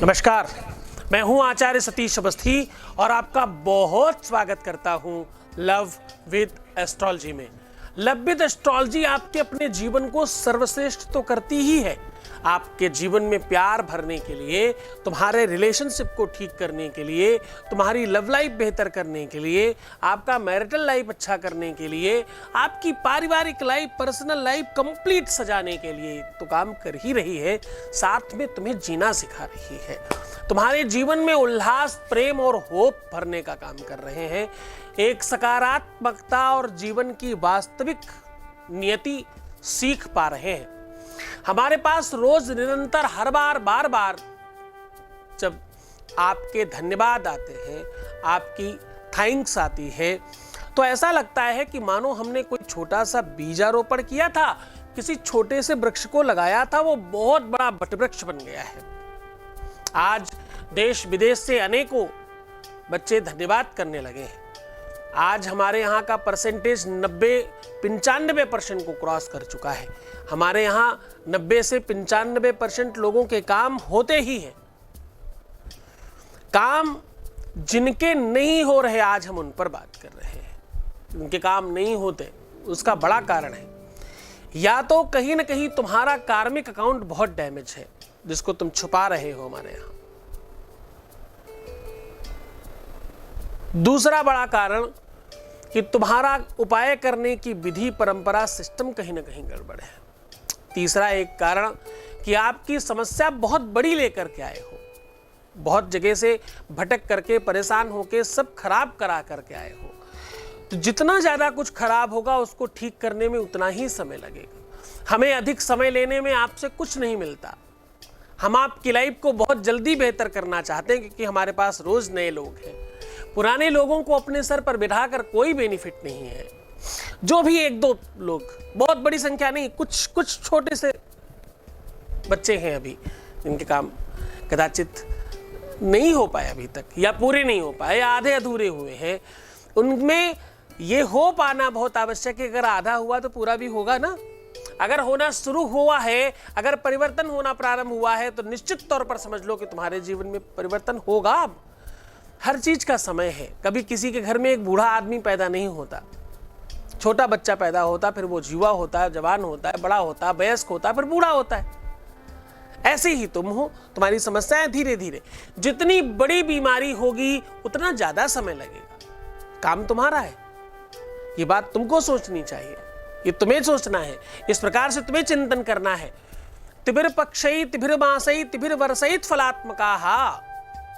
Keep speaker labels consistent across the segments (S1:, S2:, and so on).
S1: नमस्कार, मैं हूं आचार्य सतीश अवस्थी और आपका बहुत स्वागत करता हूं लव विद एस्ट्रोलॉजी में। लव विद एस्ट्रोलॉजी आपके अपने जीवन को सर्वश्रेष्ठ तो करती ही है, आपके जीवन में प्यार भरने के लिए, तुम्हारे रिलेशनशिप को ठीक करने के लिए, तुम्हारी लव लाइफ बेहतर करने के लिए, आपका मैरिटल लाइफ अच्छा करने के लिए, आपकी पारिवारिक लाइफ, पर्सनल लाइफ कंप्लीट सजाने के लिए तो काम कर ही रही है, साथ में तुम्हें जीना सिखा रही है। तुम्हारे जीवन में उल्लास, प्रेम और होप भरने का काम कर रहे हैं। एक सकारात्मकता और जीवन की वास्तविक नियति सीख पा रहे हैं। हमारे पास रोज निरंतर हर बार बार जब आपके धन्यवाद आते हैं, आपकी थैंक्स आती है, तो ऐसा लगता है कि मानो हमने कोई छोटा सा बीजारोपण किया था, किसी छोटे से वृक्ष को लगाया था, वो बहुत बड़ा वटवृक्ष बन गया है। आज देश विदेश से अनेकों बच्चे धन्यवाद करने लगे हैं। आज हमारे यहाँ का परसेंटेज 90-95% को क्रॉस कर चुका है। हमारे यहाँ 90 से 95% लोगों के काम होते ही हैं। काम जिनके नहीं हो रहे, आज हम उन पर बात कर रहे हैं। उनके काम नहीं होते, उसका बड़ा कारण है या तो कहीं ना कहीं तुम्हारा कार्मिक अकाउंट बहुत डैमेज है, जिसको तुम छुपा रहे हो हमारे यहाँ। दूसरा बड़ा कारण कि तुम्हारा उपाय करने की विधि, परंपरा, सिस्टम कहीं ना कहीं गड़बड़ है। तीसरा एक कारण कि आपकी समस्या बहुत बड़ी लेकर के आए हो, बहुत जगह से भटक करके, परेशान होके, सब खराब करा करके आए हो। तो जितना ज्यादा कुछ खराब होगा उसको ठीक करने में उतना ही समय लगेगा। हमें अधिक समय लेने में आपसे कुछ नहीं मिलता। हम आपकी लाइफ को बहुत जल्दी बेहतर करना चाहते हैं, क्योंकि हमारे पास रोज नए लोग हैं। पुराने लोगों को अपने सर पर बिठाकर कोई बेनिफिट नहीं है। जो भी एक दो लोग, बहुत बड़ी संख्या नहीं, कुछ छोटे से बच्चे हैं अभी, जिनके काम कदाचित नहीं हो पाए अभी तक, या पूरे नहीं हो पाए, या आधे अधूरे हुए हैं। उनमें ये हो पाना बहुत आवश्यक है। अगर आधा हुआ तो पूरा भी होगा ना। अगर होना शुरू हुआ है, अगर परिवर्तन होना प्रारंभ हुआ है, तो निश्चित तौर पर समझ लो कि तुम्हारे जीवन में परिवर्तन होगा। अब हर चीज का समय है। कभी किसी के घर में एक बूढ़ा आदमी पैदा नहीं होता, छोटा बच्चा पैदा होता, फिर वो युवा होता है, जवान होता है, बड़ा होता है, वयस्क होता है, फिर बूढ़ा होता है। ऐसे ही तुम हो। तुम्हारी समस्याएं धीरे धीरे, जितनी बड़ी बीमारी होगी उतना ज्यादा समय लगेगा। काम तुम्हारा है, ये बात तुमको सोचनी चाहिए, ये तुम्हें सोचना है। इस प्रकार से तुम्हें चिंतन करना है। तिबिर पक्षई तिबिर मासई तिबिर वर्षईत फलात्मका।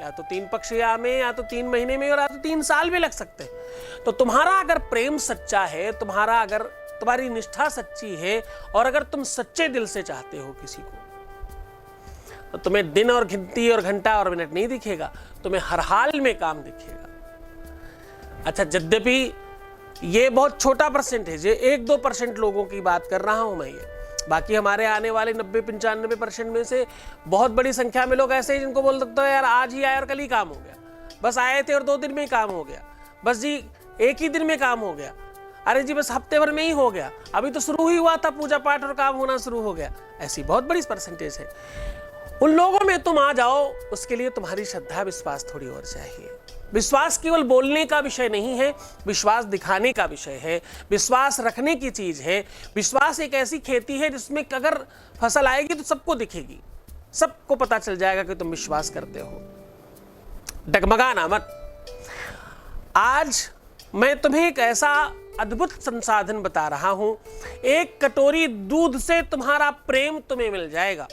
S1: या तो 3 पक्षिया में, या तो 3 महीने में, और या तो 3 साल में लग सकते हैं। तो तुम्हारा अगर प्रेम सच्चा है, तुम्हारी निष्ठा सच्ची है, और अगर तुम सच्चे दिल से चाहते हो किसी को, तो तुम्हें दिन और गिनती और घंटा और मिनट नहीं दिखेगा, तुम्हें हर हाल में काम दिखेगा। अच्छा, यद्यपि ये बहुत छोटा परसेंटेज है, 1-2% लोगों की बात कर रहा हूं मैं। ये बाकी हमारे आने वाले 90-95% में से बहुत बड़ी संख्या में लोग ऐसे ही, जिनको बोल सकते हो यार आज ही आए और कल ही काम हो गया, बस आए थे और 2 दिन में ही काम हो गया, बस जी 1 ही दिन में काम हो गया, अरे जी बस हफ्ते भर में ही हो गया, अभी तो शुरू ही हुआ था पूजा पाठ और काम होना शुरू हो गया। ऐसी बहुत बड़ी परसेंटेज है। उन लोगों में तुम आ जाओ, उसके लिए तुम्हारी श्रद्धा, विश्वास थोड़ी और चाहिए। विश्वास केवल बोलने का विषय नहीं है, विश्वास दिखाने का विषय है, विश्वास रखने की चीज है। विश्वास एक ऐसी खेती है जिसमें अगर फसल आएगी तो सबको दिखेगी, सबको पता चल जाएगा कि तुम विश्वास करते हो। डगमगाना मत। आज मैं तुम्हें एक ऐसा अद्भुत संसाधन बता रहा हूं, 1 कटोरी दूध से तुम्हारा प्रेम तुम्हें मिल जाएगा।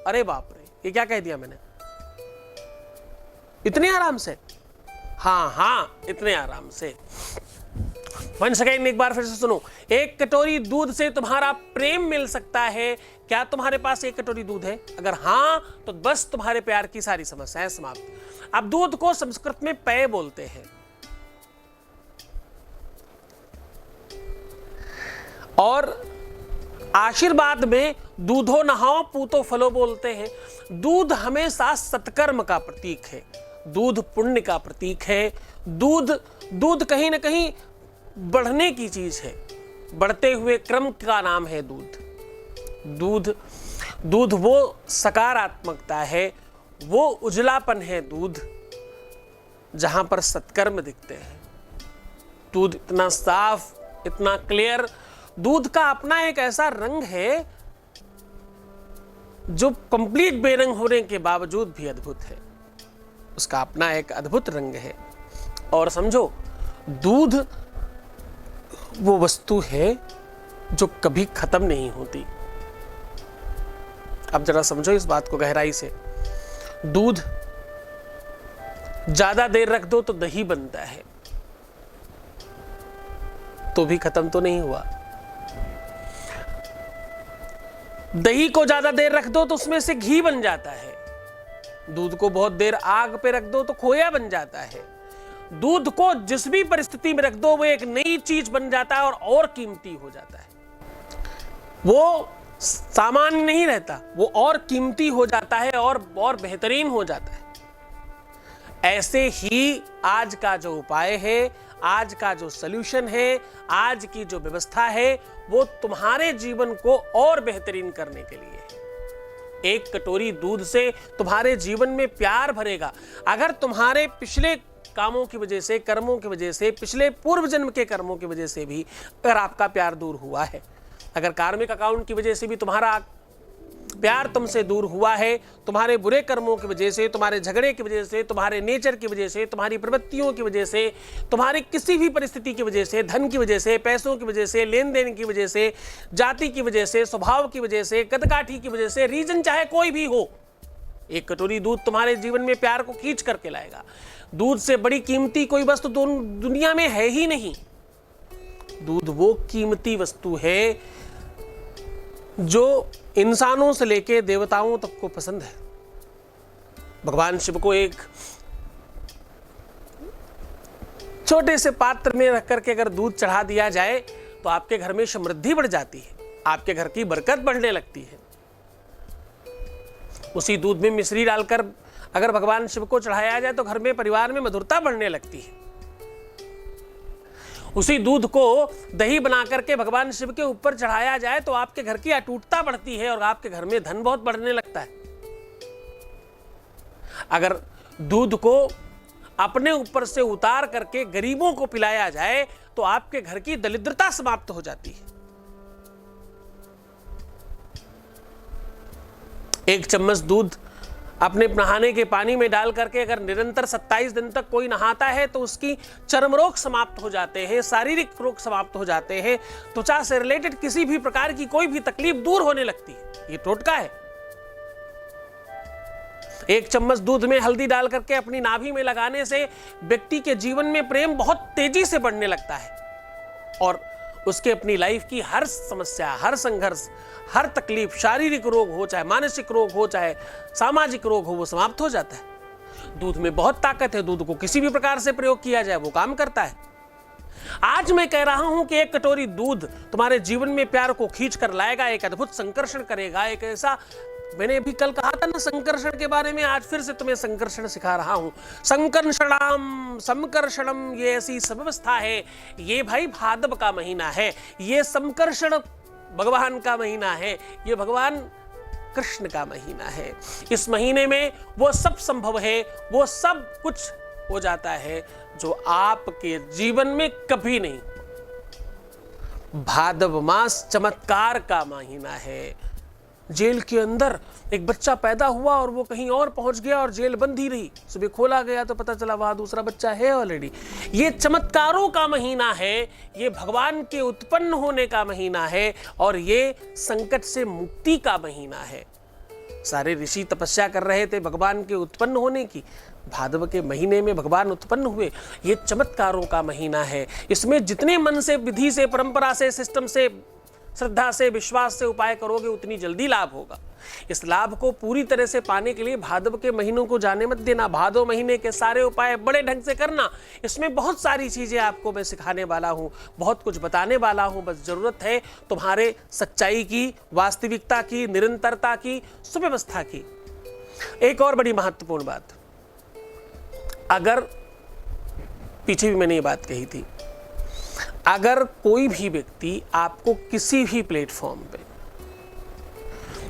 S1: अरे बाप रे, ये क्या कह दिया मैंने? इतने आराम से? हाँ, इतने आराम से। वन सेकेंड, एक बार फिर से सुनो। 1 कटोरी दूध से तुम्हारा प्रेम मिल सकता है। क्या तुम्हारे पास 1 कटोरी दूध है? अगर हाँ, तो बस तुम्हारे प्यार की सारी समस्याएं समाप्त। अब दूध को संस्कृत में पेय बोलते हैं, और आशीर्वाद में दूधो नहाओ पूतो फलो बोलते हैं। दूध हमेशा सत्कर्म का प्रतीक है, दूध पुण्य का प्रतीक है। दूध कहीं ना कहीं बढ़ने की चीज है, बढ़ते हुए क्रम का नाम है दूध। दूध वो सकारात्मकता है, वो उजलापन है दूध जहां पर सत्कर्म दिखते हैं। दूध इतना साफ, इतना क्लियर, दूध का अपना एक ऐसा रंग है जो कंप्लीट बेरंग होने के बावजूद भी अद्भुत है। उसका अपना एक अद्भुत रंग है। और समझो, दूध वो वस्तु है जो कभी खत्म नहीं होती। अब जरा समझो इस बात को गहराई से। दूध ज्यादा देर रख दो तो दही बनता है, तो भी खत्म तो नहीं हुआ। दही को ज्यादा देर रख दो तो उसमें से घी बन जाता है। दूध को बहुत देर आग पे रख दो तो खोया बन जाता है। दूध को जिस भी परिस्थिति में रख दो वो एक नई चीज बन जाता है और कीमती हो जाता है। वो सामान्य नहीं रहता, वो और कीमती हो जाता है और बेहतरीन हो जाता है। ऐसे ही आज का जो उपाय है, आज का जो सल्यूशन है, आज की जो व्यवस्था है, वो तुम्हारे जीवन को और बेहतरीन करने के लिए है। एक कटोरी दूध से तुम्हारे जीवन में प्यार भरेगा। अगर तुम्हारे पिछले कामों की वजह से, कर्मों की वजह से, पिछले पूर्व जन्म के कर्मों की वजह से भी अगर आपका प्यार दूर हुआ है, अगर कार्मिक अकाउंट की वजह से भी तुम्हारा प्यार तुमसे दूर हुआ है, तुम्हारे बुरे कर्मों की वजह से, तुम्हारे झगड़े की वजह से, तुम्हारे नेचर की वजह से, तुम्हारी प्रवृत्तियों की वजह से, तुम्हारी किसी भी परिस्थिति की वजह से, धन की वजह से, पैसों की वजह से, लेन देन की वजह से, जाति की वजह से, स्वभाव की वजह से, कदकाठी की वजह से, रीजन चाहे कोई भी हो, एक कटोरी दूध तुम्हारे जीवन में प्यार को खींच करके लाएगा। दूध से बड़ी कीमती कोई वस्तु दुनिया में है ही नहीं। दूध वो कीमती वस्तु है जो इंसानों से लेके देवताओं तक को पसंद है। भगवान शिव को एक छोटे से पात्र में रख करके अगर दूध चढ़ा दिया जाए तो आपके घर में समृद्धि बढ़ जाती है, आपके घर की बरकत बढ़ने लगती है। उसी दूध में मिश्री डालकर अगर भगवान शिव को चढ़ाया जाए तो घर में, परिवार में मधुरता बढ़ने लगती है। उसी दूध को दही बना करके भगवान शिव के ऊपर चढ़ाया जाए तो आपके घर की अटूटता बढ़ती है और आपके घर में धन बहुत बढ़ने लगता है। अगर दूध को अपने ऊपर से उतार करके गरीबों को पिलाया जाए तो आपके घर की दरिद्रता समाप्त हो जाती है। एक चम्मच दूध अपने नहाने के पानी में डाल करके अगर निरंतर 27 दिन तक कोई नहाता है तो उसकी चर्म रोग समाप्त हो जाते हैं, शारीरिक रोग समाप्त हो जाते हैं, त्वचा से रिलेटेड किसी भी प्रकार की कोई भी तकलीफ दूर होने लगती है। ये टोटका है। एक चम्मच दूध में हल्दी डाल करके अपनी नाभि में लगाने से व्यक्ति के जीवन में प्रेम बहुत तेजी से बढ़ने लगता है और उसके अपनी लाइफ की हर समस्या, हर संघर्ष, हर तकलीफ, शारीरिक रोग हो चाहे मानसिक रोग हो चाहे सामाजिक रोग हो, वो समाप्त हो जाता है। दूध में बहुत ताकत है। दूध को किसी भी प्रकार से प्रयोग किया जाए वो काम करता है। आज मैं कह रहा हूं कि एक कटोरी दूध तुम्हारे जीवन में प्यार को खींच कर लाएगा, एक अद्भुत संकर्षण करेगा। एक ऐसा, मैंने अभी कल कहा था ना संकर्षण के बारे में, आज फिर से तुम्हें संकर्षण सिखा रहा हूं। संकर्षणाम समकर्षणम, ये ऐसी व्यवस्था है। ये भाई भाद्र का महीना है, ये समकर्षण भगवान का महीना है, ये भगवान कृष्ण का महीना है। इस महीने में वो सब संभव है, वो सब कुछ हो जाता है जो आपके जीवन में कभी नहीं। भाद्र मास चमत्कार का महीना है। जेल के अंदर एक बच्चा पैदा हुआ और वो कहीं और पहुंच गया और जेल बंद ही रही। सुबह खोला गया तो पता चला वहां दूसरा बच्चा है ऑलरेडी। ये चमत्कारों का महीना है, ये भगवान के उत्पन्न होने का महीना है और ये संकट से मुक्ति का महीना है। सारे ऋषि तपस्या कर रहे थे भगवान के उत्पन्न होने की। भाद्र के महीने में भगवान उत्पन्न हुए। ये चमत्कारों का महीना है। इसमें जितने मन से, विधि से, परंपरा से, सिस्टम से, श्रद्धा से, विश्वास से उपाय करोगे उतनी जल्दी लाभ होगा। इस लाभ को पूरी तरह से पाने के लिए भाद्र के महीनों को जाने मत देना। भादो महीने के सारे उपाय बड़े ढंग से करना। इसमें बहुत सारी चीजें आपको मैं सिखाने वाला हूं, बहुत कुछ बताने वाला हूं। बस जरूरत है तुम्हारे सच्चाई की, वास्तविकता की, निरंतरता की, सुव्यवस्था की। एक और बड़ी महत्वपूर्ण बात, अगर पीछे भी मैंने ये बात कही थी, अगर कोई भी व्यक्ति आपको किसी भी प्लेटफॉर्म पे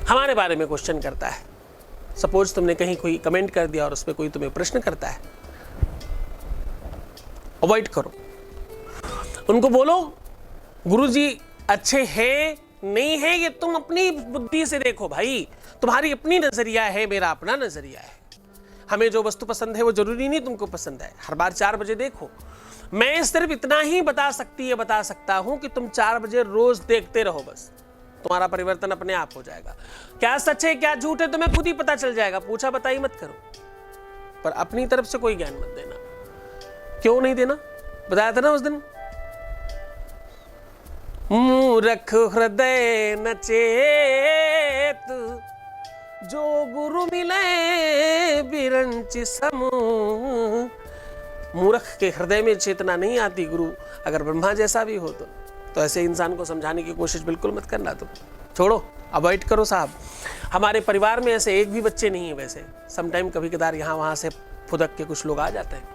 S1: हमारे बारे में क्वेश्चन करता है सपोज तुमने कहीं कोई कमेंट कर दिया और उस पर कोई तुम्हें प्रश्न करता है, अवॉइड करो। उनको बोलो गुरुजी अच्छे हैं नहीं है ये तुम अपनी बुद्धि से देखो भाई, तुम्हारी अपनी नजरिया है, मेरा अपना नजरिया है। हमें जो वस्तु पसंद है वो जरूरी नहीं तुमको पसंद है। हर बार 4 बजे देखो। मैं सिर्फ इतना ही बता सकता हूं कि तुम 4 बजे रोज देखते रहो, बस तुम्हारा परिवर्तन अपने आप हो जाएगा। क्या सच है क्या झूठ है तुम्हें खुद ही पता चल जाएगा, पूछा बताई मत करो। पर अपनी तरफ से कोई ज्ञान मत देना। क्यों नहीं देना, बताया था ना उस दिन। मूर्ख हृदय नचेत, जो गुरु मिले बिरंच समूह। मूर्ख के हृदय में चेतना नहीं आती गुरु अगर ब्रह्मा जैसा भी हो तो ऐसे इंसान को समझाने की कोशिश बिल्कुल मत करना। तुम छोड़ो, अवॉइड करो साहब। हमारे परिवार में ऐसे एक भी बच्चे नहीं है। वैसे समटाइम कभी कदार यहाँ वहाँ से फुदक के कुछ लोग आ जाते हैं,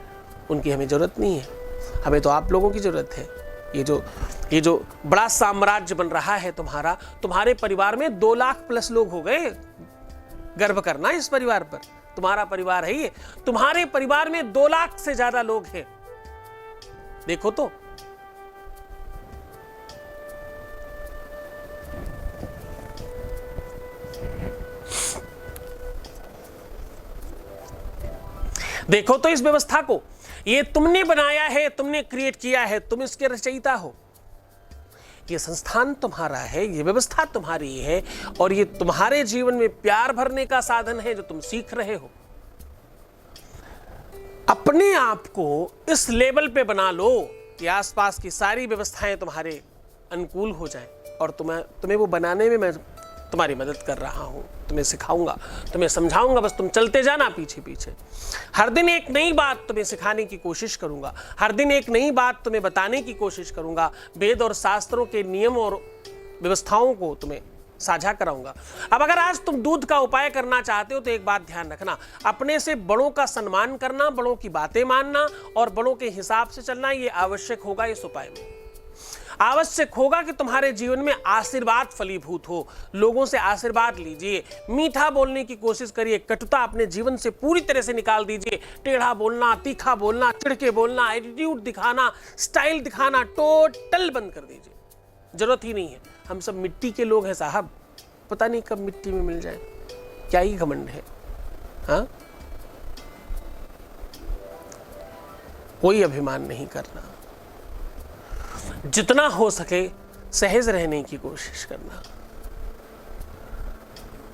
S1: उनकी हमें जरूरत नहीं है। हमें तो आप लोगों की जरूरत है। ये जो बड़ा साम्राज्य बन रहा है तुम्हारा, तुम्हारे परिवार में 2 लाख प्लस लोग हो गए। गर्व करना इस परिवार पर, तुम्हारा परिवार है ये। तुम्हारे परिवार में 2 लाख से ज्यादा लोग हैं, देखो तो। देखो तो इस व्यवस्था को, ये तुमने बनाया है, तुमने क्रिएट किया है, तुम इसके रचयिता हो। ये संस्थान तुम्हारा है, ये व्यवस्था तुम्हारी है और ये तुम्हारे जीवन में प्यार भरने का साधन है जो तुम सीख रहे हो। अपने आप को इस लेवल पे बना लो कि आसपास की सारी व्यवस्थाएं तुम्हारे अनुकूल हो जाएं और तुम्हें वो बनाने में मैं तुम्हारी मदद कर रहा हूं, तुम्हें सिखाऊंगा, तुम्हें समझाऊंगा। बस तुम चलते जाना पीछे पीछे। हर दिन एक नई बात तुम्हें सिखाने की कोशिश करूंगा, हर दिन एक नई बात तुम्हें बताने की कोशिश करूंगा। वेद और शास्त्रों के नियम और व्यवस्थाओं को तुम्हें साझा कराऊंगा। अब अगर आज तुम दूध का उपाय करना चाहते हो तो एक बात ध्यान रखना, अपने से बड़ों का सम्मान करना, बड़ों की बातें मानना और बड़ों के हिसाब से चलना, ये आवश्यक होगा। इस उपाय में आवश्यक होगा कि तुम्हारे जीवन में आशीर्वाद फलीभूत हो। लोगों से आशीर्वाद लीजिए, मीठा बोलने की कोशिश करिए, कटुता अपने जीवन से पूरी तरह से निकाल दीजिए। टेढ़ा बोलना, तीखा बोलना, चिढ़ के बोलना, एटीट्यूड दिखाना, स्टाइल दिखाना टोटल बंद कर दीजिए। जरूरत ही नहीं है। हम सब मिट्टी के लोग हैं साहब, पता नहीं कब मिट्टी में मिल जाए। क्या ही घमंड है, हाँ? कोई अभिमान नहीं करना। जितना हो सके सहज रहने की कोशिश करना,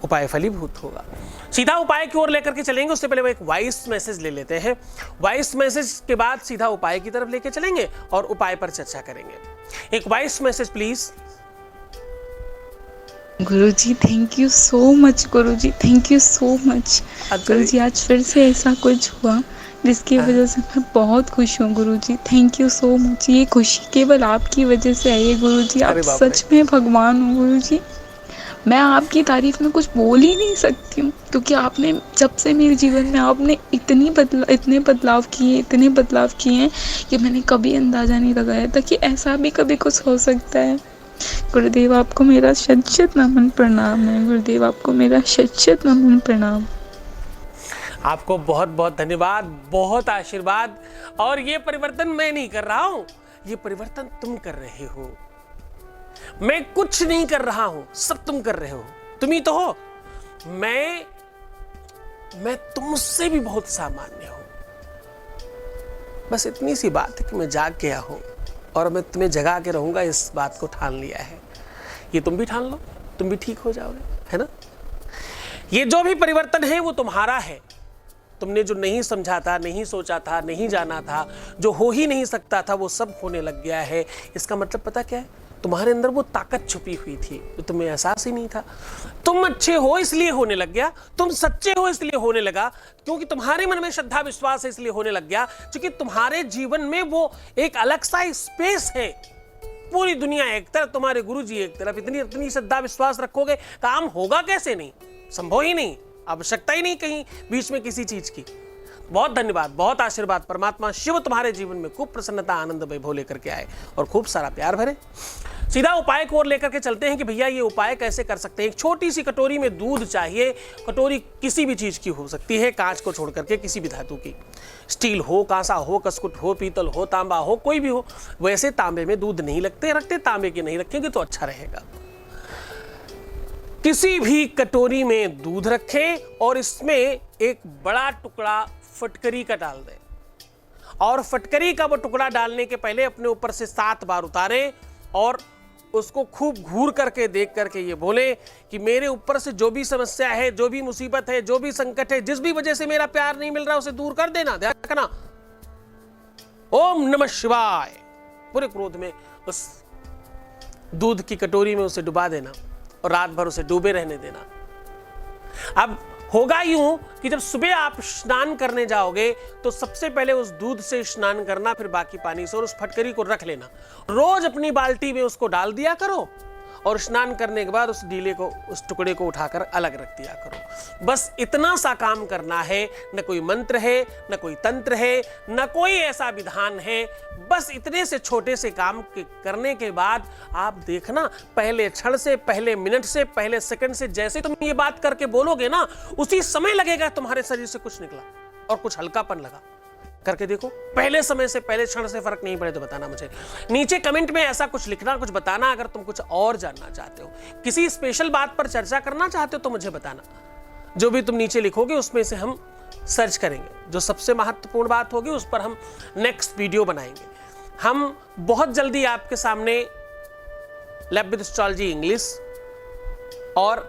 S1: उपाय फलीभूत होगा। सीधा उपाय की ओर लेकर के चलेंगे, उससे पहले वो एक वॉइस मैसेज ले लेते हैं। वॉइस मैसेज के बाद सीधा उपाय की तरफ लेके चलेंगे और उपाय पर चर्चा करेंगे। एक वॉइस मैसेज प्लीज।
S2: गुरुजी थैंक यू सो मच। गुरुजी थैंक यू सो मच। गुरुजी आज फिर से ऐसा कुछ हुआ जिसकी वजह से मैं बहुत खुश हूँ गुरुजी। Thank you so much. ये खुशी केवल आपकी वजह से आई है गुरुजी। आप सच में भगवान हो गुरुजी। मैं आपकी तारीफ में कुछ बोल ही नहीं सकती हूँ, क्योंकि आपने जब से मेरे जीवन में आपने इतने बदलाव किए हैं कि मैंने कभी अंदाज़ा नहीं लगाया था कि ऐसा भी कभी कुछ हो सकता है। गुरुदेव आपको मेरा शत नमन प्रणाम है। गुरुदेव आपको मेरा शत नमन प्रणाम।
S1: आपको बहुत बहुत धन्यवाद, बहुत आशीर्वाद। और ये परिवर्तन मैं नहीं कर रहा हूं, ये परिवर्तन तुम कर रहे हो। मैं कुछ नहीं कर रहा हूं, सब तुम कर रहे हो। तुम ही तो हो। मैं तुमसे भी बहुत सामान्य हूं। बस इतनी सी बात है कि मैं जाग गया हूं और मैं तुम्हें जगा के रहूंगा, इस बात को ठान लिया है। ये तुम भी ठान लो, तुम भी ठीक हो जाओगे, है ना? ये जो भी परिवर्तन है वो तुम्हारा है। तुमने जो नहीं समझा था, नहीं सोचा था, नहीं जाना था, जो हो ही नहीं सकता था, वो सब होने लग गया है। इसका मतलब पता क्या है? तुम्हारे अंदर वो ताकत छुपी हुई थी जो तुम्हें एहसास ही नहीं था। तुम अच्छे हो इसलिए होने लग गया, तुम सच्चे हो इसलिए होने लगा, क्योंकि तुम्हारे मन में श्रद्धा विश्वास है इसलिए होने लग गया, क्योंकि तुम्हारे जीवन में वो एक अलग सा स्पेस है। पूरी दुनिया एक तरफ, तुम्हारे गुरुजी एक तरफ। इतनी श्रद्धा विश्वास रखोगे, काम होगा कैसे? नहीं, संभव ही नहीं, आवश्यकता ही नहीं कहीं बीच में किसी चीज की। बहुत धन्यवाद, बहुत आशीर्वाद। परमात्मा शिव तुम्हारे जीवन में खूब प्रसन्नता, आनंद, वैभव लेकर के आए और खूब सारा प्यार भरे। सीधा उपाय को और लेकर के चलते हैं कि भैया ये उपाय कैसे कर सकते हैं। एक छोटी सी कटोरी में दूध चाहिए। कटोरी किसी भी चीज की हो सकती है, कांच को छोड़ करके किसी भी धातु की, स्टील हो, कांसा हो, कसकुट हो, पीतल हो, तांबा हो, कोई भी हो। वैसे तांबे में दूध नहीं रखते तांबे के नहीं रखेंगे तो अच्छा रहेगा। किसी भी कटोरी में दूध रखें और इसमें एक बड़ा टुकड़ा फटकरी का डाल दें, और फटकरी का वो टुकड़ा डालने के पहले अपने ऊपर से 7 बार उतारें और उसको खूब घूर करके देख करके ये बोले कि मेरे ऊपर से जो भी समस्या है, जो भी मुसीबत है, जो भी संकट है, जिस भी वजह से मेरा प्यार नहीं मिल रहा उसे दूर कर देना। ध्यान रखना, ओम नमः शिवाय। पूरे क्रोध में उस दूध की कटोरी में उसे डुबा देना और रात भर उसे डूबे रहने देना। अब होगा यूं कि जब सुबह आप स्नान करने जाओगे तो सबसे पहले उस दूध से स्नान करना, फिर बाकी पानी से, और उस फटकरी को रख लेना। रोज अपनी बाल्टी में उसको डाल दिया करो और स्नान करने के बाद उस डीले को, उस टुकड़े को उठाकर अलग रख दिया करो। बस इतना सा काम करना है। न कोई मंत्र है, न कोई तंत्र है, न कोई ऐसा विधान है। बस इतने से छोटे से काम करने के बाद आप देखना, पहले क्षण से, पहले मिनट से, पहले सेकंड से जैसे तुम ये बात करके बोलोगे ना, उसी समय लगेगा तुम्हारे शरीर से कुछ निकला और कुछ हल्कापन लगा। करके देखो, पहले समय से, पहले क्षण से फर्क नहीं पड़े तो बताना मुझे। नीचे कमेंट में ऐसा कुछ लिखना, कुछ बताना। अगर तुम कुछ और जानना चाहते हो, किसी स्पेशल बात पर चर्चा करना चाहते हो तो मुझे बताना। जो भी तुम नीचे लिखोगे उसमें से हम सर्च करेंगे। जो सबसे महत्वपूर्ण बात होगी उस पर हम नेक्स्ट वीडियो बनाएंगे। हम बहुत जल्दी आपके सामने लैब विद एस्ट्रोलॉजी इंग्लिश और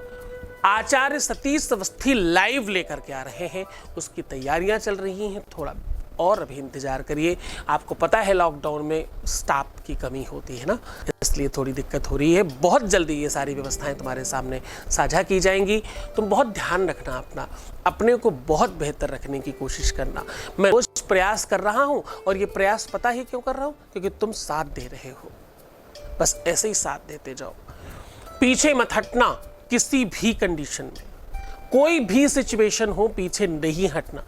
S1: आचार्य सतीश अवस्थी लाइव लेकर के आ रहे हैं। उसकी तैयारियां चल रही हैं, थोड़ा और अभी इंतजार करिए। आपको पता है लॉकडाउन में स्टाफ की कमी होती है ना, इसलिए थोड़ी दिक्कत हो रही है। बहुत जल्दी ये सारी व्यवस्थाएं तुम्हारे सामने साझा की जाएंगी। तुम बहुत ध्यान रखना अपना, अपने को बहुत बेहतर रखने की कोशिश करना। मैं रोज प्रयास कर रहा हूं और ये प्रयास पता ही क्यों कर रहा हूं, क्योंकि तुम साथ दे रहे हो। बस ऐसे ही साथ देते जाओ, पीछे मत हटना। किसी भी कंडीशन में, कोई भी सिचुएशन हो, पीछे नहीं हटना।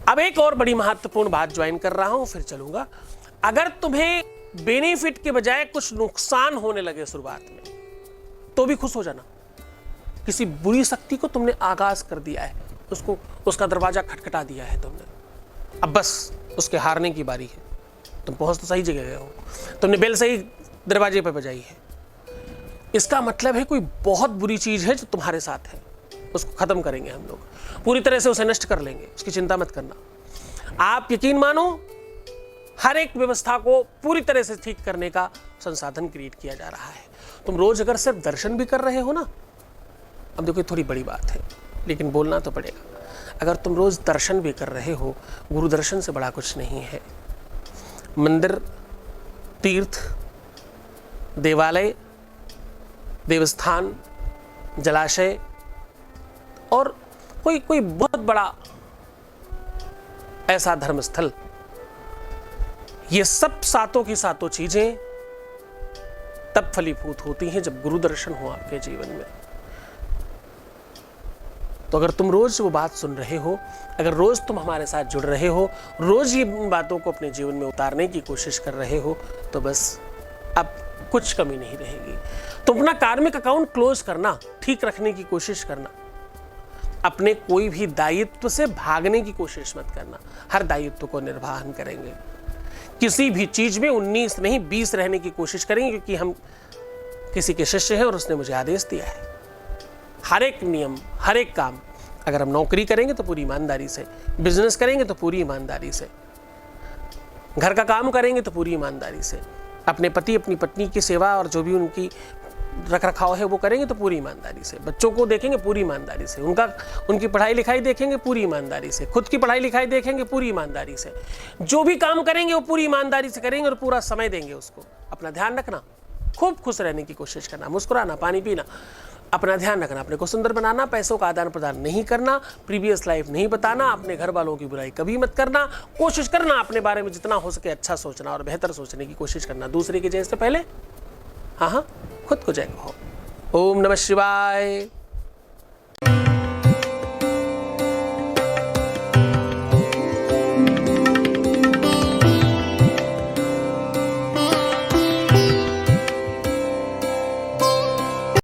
S1: अब एक और बड़ी महत्वपूर्ण बात ज्वाइन कर रहा हूं, फिर चलूंगा। अगर तुम्हें बेनिफिट के बजाय कुछ नुकसान होने लगे शुरुआत में, तो भी खुश हो जाना। किसी बुरी शक्ति को तुमने आगाज कर दिया है, उसको, उसका दरवाजा खटखटा दिया है तुमने। अब बस उसके हारने की बारी है। तुम पहुंच तो सही जगह गए हो, तुमने बेल सही दरवाजे पर बजाई है। इसका मतलब है कोई बहुत बुरी चीज है जो तुम्हारे साथ है, उसको खत्म करेंगे हम लोग, पूरी तरह से उसे नष्ट कर लेंगे। उसकी चिंता मत करना। आप यकीन मानो, हर एक व्यवस्था को पूरी तरह से ठीक करने का संसाधन क्रिएट किया जा रहा है। तुम रोज अगर सिर्फ दर्शन भी कर रहे हो ना, अब देखो थोड़ी बड़ी बात है लेकिन बोलना तो पड़ेगा। अगर तुम रोज दर्शन भी कर रहे हो, गुरु दर्शन से बड़ा कुछ नहीं है। मंदिर, तीर्थ, देवालय, देवस्थान, जलाशय और कोई बहुत बड़ा ऐसा धर्मस्थल, ये सब सातों की सातों चीजें तब फलीभूत होती हैं जब गुरु दर्शन हो आपके जीवन में। तो अगर तुम रोज वो बात सुन रहे हो, अगर रोज तुम हमारे साथ जुड़ रहे हो, रोज ये बातों को अपने जीवन में उतारने की कोशिश कर रहे हो, तो बस अब कुछ कमी नहीं रहेगी। तुम अपना कार्मिक अकाउंट क्लोज करना, ठीक रखने की कोशिश करना। अपने कोई भी दायित्व से भागने की कोशिश मत करना। हर दायित्व को निर्वहन करेंगे। किसी भी चीज में 19 नहीं 20 रहने की कोशिश करेंगे, क्योंकि हम किसी के शिष्य हैं और उसने मुझे आदेश दिया है। हर एक नियम, हर एक काम, अगर हम नौकरी करेंगे तो पूरी ईमानदारी से, बिजनेस करेंगे तो पूरी ईमानदारी से, घर का काम करेंगे तो पूरी ईमानदारी से, अपने पति अपनी पत्नी की सेवा और जो भी उनकी रख रखाव है वो करेंगे तो पूरी ईमानदारी से, बच्चों को देखेंगे पूरी ईमानदारी से, उनकी पढ़ाई लिखाई देखेंगे पूरी ईमानदारी से, खुद की पढ़ाई लिखाई देखेंगे पूरी ईमानदारी से। जो भी काम करेंगे वो पूरी ईमानदारी से करेंगे और पूरा समय देंगे उसको। अपना ध्यान रखना, खूब खुश रहने की कोशिश करना, मुस्कुराना, पानी पीना, अपना ध्यान रखना, अपने को सुंदर बनाना, पैसों का आदान प्रदान नहीं करना, प्रीवियस लाइफ नहीं बताना, अपने घर वालों की बुराई कभी मत करना। कोशिश करना अपने बारे में जितना हो सके अच्छा सोचना और बेहतर सोचने की कोशिश करना। दूसरे की जय से पहले हाँ खुद को जय कहो। ओम नमः शिवाय।